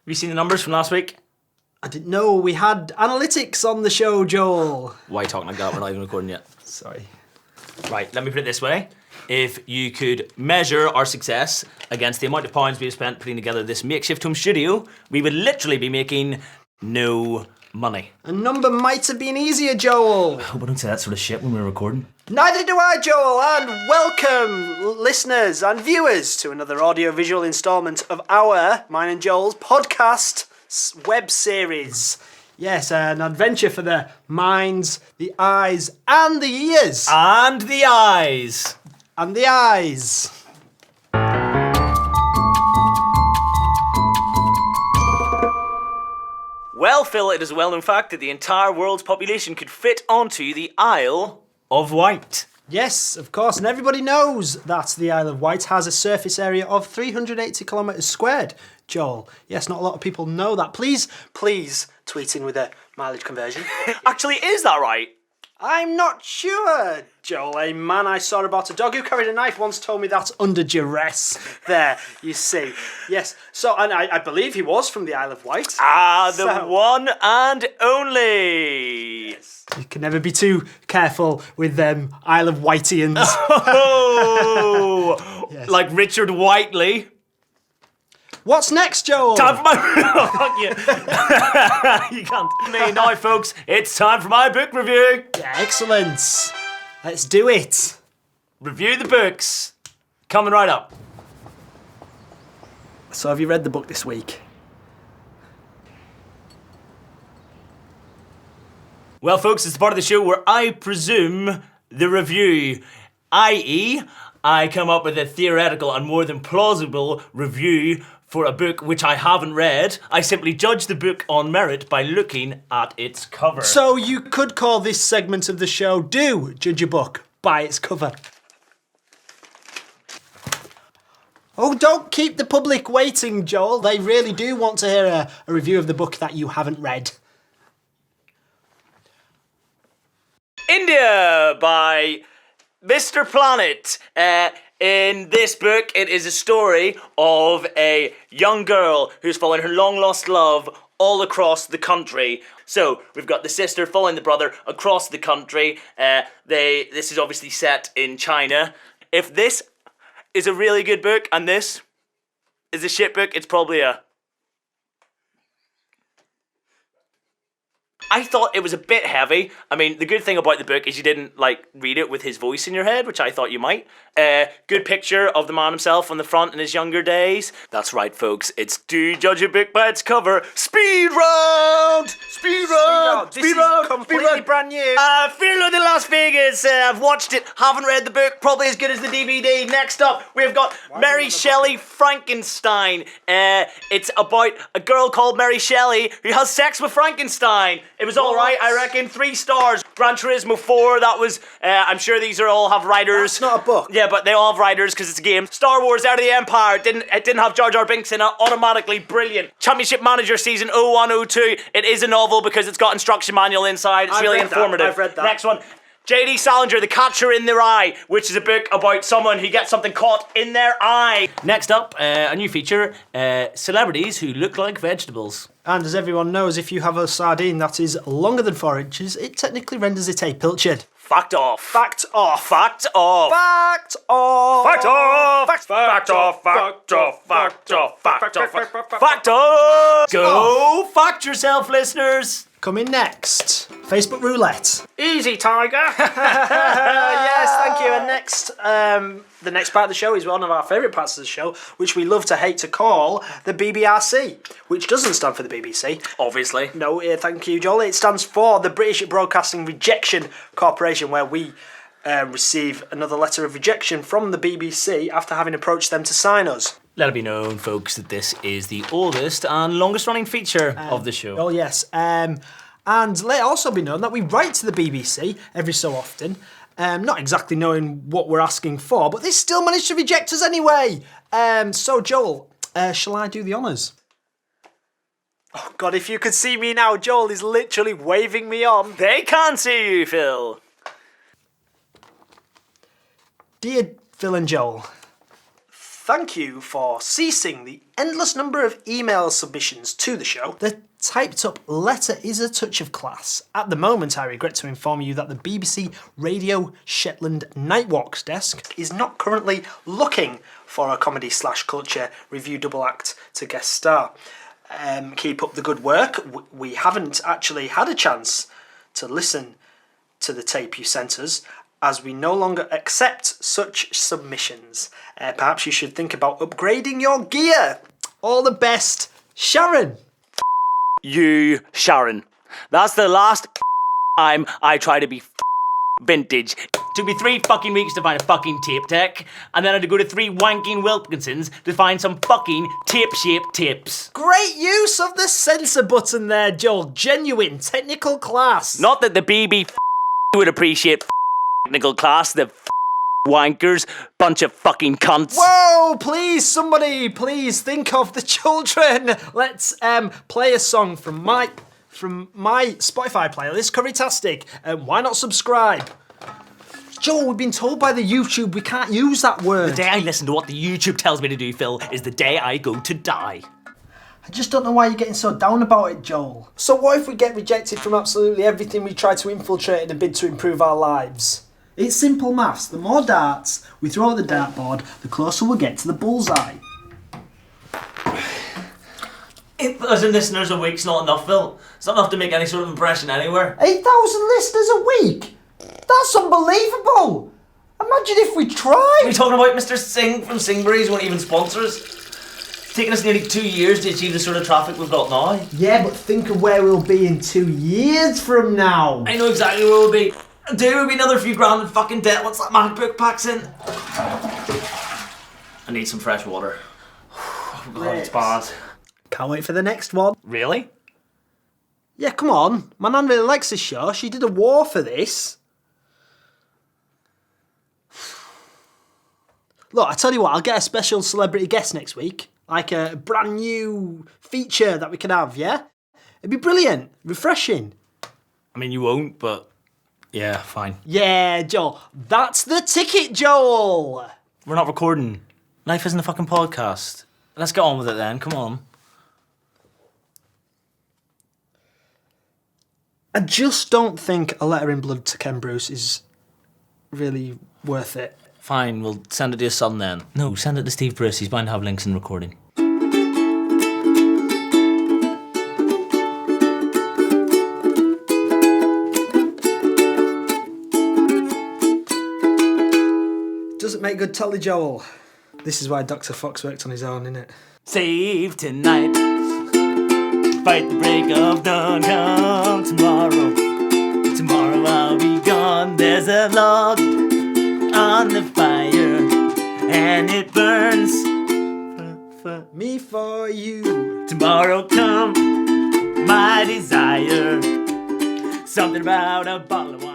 you seen the numbers from last week? I didn't know we had analytics on the show, Joel. Why are you talking like that? We're not even recording yet. Sorry. Right, let me put it this way. If you could measure our success against the amount of pounds we've spent putting together this makeshift home studio, we would literally be making no money. A number might have been easier, Joel. I hope I don't say that sort of shit when we're recording. Neither do I, Joel, and welcome, listeners and viewers, to another audio-visual instalment of our, mine and Joel's, podcast web series. Yes, an adventure for the minds, the eyes, and the ears. And the eyes. And the eyes. Well, Phil, it is a well-known fact that the entire world's population could fit onto the Isle of Wight. Yes, of course, and everybody knows that the Isle of Wight has a surface area of 380 kilometres squared. Joel, yes, not a lot of people know that. Please tweet in with a mileage conversion. Actually, is that right? I'm not sure, Joel. A man I saw about a dog who carried a knife once told me that's under duress. There, you see. Yes, so, and I believe he was from the Isle of Wight. The one and only. Yes. You can never be too careful with them Isle of Wightians. Oh, Yes. Like Richard Whiteley. What's next, Joel? Time for my... Oh, fuck you. You can't. Me now, folks. It's time for my book review. Yeah, excellent. Let's do it. Review the books. Coming right up. So have you read the book this week? Well, folks, it's the part of the show where I presume the review, i.e., I come up with a theoretical and more than plausible review for a book which I haven't read. I simply judge the book on merit by looking at its cover. So you could call this segment of the show Do Judge a Book by its cover. Oh, don't keep the public waiting, Joel. They really do want to hear a review of the book that you haven't read. India by Mr. Planet. In this book, it is a story of a young girl who's following her long-lost love all across the country. So, we've got the sister following the brother across the country. This is obviously set in China. If this is a really good book and this is a shit book, it's probably a... I thought it was a bit heavy. I mean, the good thing about the book is you didn't, read it with his voice in your head, which I thought you might. Good picture of the man himself on the front in his younger days. That's right, folks. It's Do Judge a Book by its cover. Speed round! Speed round! This is completely brand new. Fear Loathing Las Vegas. I've watched it, haven't read the book, probably as good as the DVD. Next up, we've got Mary Shelley Frankenstein. It's about a girl called Mary Shelley who has sex with Frankenstein. It was alright, I reckon. 3 stars. Gran Turismo 4, that was... I'm sure these all have writers. It's not a book. Yeah, but they all have writers because it's a game. Star Wars Out of the Empire. It didn't have Jar Jar Binks in it. Automatically brilliant. Championship Manager Season 0102. It is a novel because it's got instruction manual inside. It's really informative. I've read that. Next one. J.D. Salinger, The Catcher in Their Eye, which is a book about someone who gets something caught in their eye. Next up, a new feature, celebrities who look like vegetables. And as everyone knows, if you have a sardine that is longer than 4 inches, it technically renders it a pilchard. Fact off. Fact off. Fact off. Fact off. Fact off. Fact off. Fact off. Fact off. Fact off. Fact off. Go fact yourself, listeners. Coming next, Facebook roulette. Easy, Tiger. Yes, thank you. And next, the next part of the show is one of our favourite parts of the show, which we love to hate to call the BBRC, which doesn't stand for the BBC. Obviously. No, thank you, Joel. It stands for the British Broadcasting Rejection Corporation, where we receive another letter of rejection from the BBC after having approached them to sign us. Let it be known, folks, that this is the oldest and longest-running feature of the show. Oh, yes. And let it also be known that we write to the BBC every so often, not exactly knowing what we're asking for, but they still manage to reject us anyway. So, Joel, shall I do the honours? Oh, God, if you could see me now, Joel is literally waving me on. They can't see you, Phil. Dear Phil and Joel, thank you for ceasing the endless number of email submissions to the show, the typed up letter is a touch of class. At the moment, I regret to inform you that the BBC Radio Shetland Nightwalks desk is not currently looking for a comedy/culture review double act to guest star. Keep up the good work. We haven't actually had a chance to listen to the tape you sent us, as we no longer accept such submissions. Perhaps you should think about upgrading your gear. All the best, Sharon. You, Sharon. That's the last time I try to be vintage. Took me 3 fucking weeks to find a fucking tape deck, and then I had to go to 3 wanking Wilkinsons to find some fucking tape-shaped tips. Great use of the censor button there, Joel. Genuine technical class. Not that the BB would appreciate technical class, the wankers, bunch of fucking cunts. Whoa, please, somebody, please think of the children. Let's play a song from my Spotify playlist, Currytastic. Why not subscribe? Joel, we've been told by the YouTube we can't use that word. The day I listen to what the YouTube tells me to do, Phil, is the day I go to die. I just don't know why you're getting so down about it, Joel. So what if we get rejected from absolutely everything we try to infiltrate in a bid to improve our lives? It's simple maths. The more darts we throw at the dartboard, the closer we'll get to the bullseye. 8,000 listeners a week's not enough, Phil. It's not enough to make any sort of impression anywhere. 8,000 listeners a week? That's unbelievable! Imagine if we tried! What are you talking about? Mr. Singh from Singbury's won't even sponsor us. It's taken us nearly 2 years to achieve the sort of traffic we've got now. Yeah, but think of where we'll be in 2 years from now. I know exactly where we'll be. Dude, we'll be another few grand in fucking debt once that MacBook packs in. I need some fresh water. Oh God, it's bad. Can't wait for the next one. Really? Yeah, come on. My nan really likes this show. She did a war for this. Look, I tell you what, I'll get a special celebrity guest next week. Like a brand new feature that we can have, yeah? It'd be brilliant. Refreshing. I mean, you won't, but yeah, fine. Yeah, Joel. That's the ticket, Joel. We're not recording. Life isn't a fucking podcast. Let's get on with it then, come on. I just don't think a letter in blood to Ken Bruce is really worth it. Fine, we'll send it to your son then. No, send it to Steve Bruce, he's bound to have links in recording. Doesn't make good telly, Joel. This is why Dr. Fox worked on his own, innit? Save tonight. Fight the break of dawn, come tomorrow. Tomorrow I'll be gone. There's a log on the fire, and it burns for Me for you. tomorrow come my desire. Something about a bottle of wine.